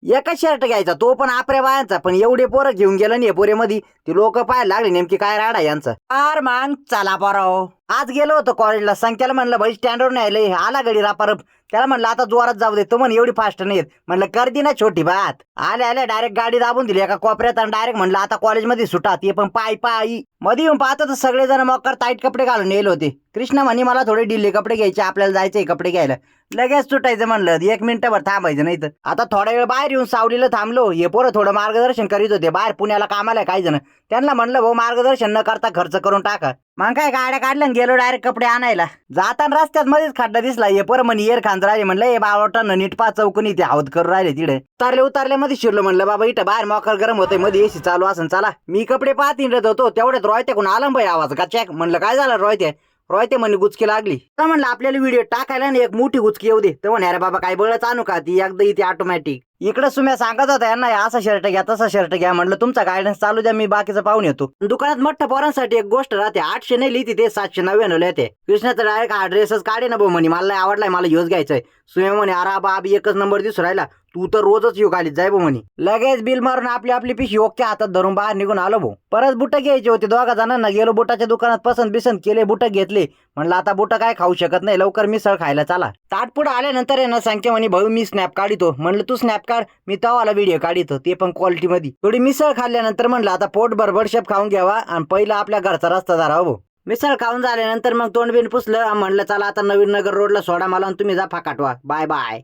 एकच शर्ट घ्यायचा, तो पण आपल्या बायांचा. पण एवढे पोरं घेऊन गेलं नाही पोरेमध्ये, ती लोक पाहायला लागली नेमकी काय राडा यांचा. आर मग चला पोराव, आज गेलो होतो कॉलेजला. संख्याला म्हणलं भाई स्टँडवर नाही आले, आला गडी रापारप. त्याला म्हणलं आता जोरात जाऊ दे, तो म्हण एवढी फास्ट नाही येत. म्हणलं कर दी ना छोटी बात. आले डायरेक्ट गाडी दाबून दिली एका कोपऱ्यात आणि डायरेक्ट म्हणलं आता कॉलेजमध्ये सुटा, ते पण पायी. मध्ये येऊन पाहतो तर सगळेजण मकर टाईट कपडे घालून येईल होते. कृष्णा म्हणे मला थोडे ढिल्ले कपडे घ्यायचे, आपल्याला जायचंय कपडे घ्यायला. लगेच सुटायचं म्हणलं, 1 मिनिटभर थांबायचं नाही तर. आता थोडा वेळ बाहेर येऊन सावलीला थांबलो. हे पोरं थोडं मार्गदर्शन करीत होते. बाहेर पुण्याला कामाला काही जण. त्यांना म्हणलं भाऊ मार्गदर्शन न करता खर्च करून टाका. मग काय गाड्या काढल्या गेलो डायरेक्ट कपडे आणायला. जाताना रस्त्यात मध्येच खड्डा दिसला. हे पोरं म्हणे येर खांद राहिले. म्हणलं हे बावटानं नीट पा चौकनी ते हौद करून राहिले तिथे. उतरल्या मध्ये शिरलो. म्हणलं बाबा इथं बाहेर मोकर गरम होतंय, मध्ये एसी चालू असन चला. मी कपडे पाहत हिंडत होतो तेवढ्यात रोयत्याकडून आलं भाई आवाज गचॅक. म्हणलं काय झालं रोयते म्हणे गुचकी लागली. तर म्हणलं आपल्याला व्हिडिओ टाकायला ना एक मोठी गुचकी येऊ दे. तर म्हणे अरे बाबा काय बळच आणू का, ती एकदा इथे ऑटोमॅटिक. इकडे सुम्या सांगत होता यांना असा शर्ट घ्या तसा शर्ट घ्या. म्हणलं तुमचा गायडन्स चालू द्या, मी बाकीचं पाहून येतो. दुकानात मोठ्या पोरांसाठी एक गोष्ट राहते, 800 नाही लिहिते ते 799 येते. कृष्णाचा डायरेक्ट हा ड्रेसच काढे ना भाऊ म्हणे, मला आवडलाय, मला ह्योच घ्यायचाय. सुम्या म्हणे अरे बाब एकच नंबर दिसू राहिला, तू तर रोजच येऊ घालीत जाय भाऊ म्हणे. लगेच बिल मारून आपली पिशी ओके हातात धरून बाहेर निघून आलो भाऊ. परत बुट घ्यायचे होते दोघा जणांना. गेलो बुटाच्या दुकानात, पसंत बिसंत केले, बुट घेतले. म्हणलं आता बुट काय खाऊ शकत नाही, लवकर मिसळ खायला चला. ताटपुढं आल्यानंतर ना सांगते म्हणे भाऊ मी स्नॅप काढितो. म्हणलं तू स्नॅप काढ, मी तवाला व्हिडिओ काढितो, ते पण क्वालिटी मध्ये. थोडी मिसळ खाल्ल्यानंतर म्हणलं आता पोट बडबडशेप खाऊन घ्यावा आणि पहिला आपल्या घरचा रस्ता धरावा भाऊ. मिसळ खाऊन झाल्यानंतर मग तोंड बिन पुसलं. म्हणलं चला आता नवीन नगर रोडला सोडा मला आणि तुम्ही जा फाकाटवा. Bye bye.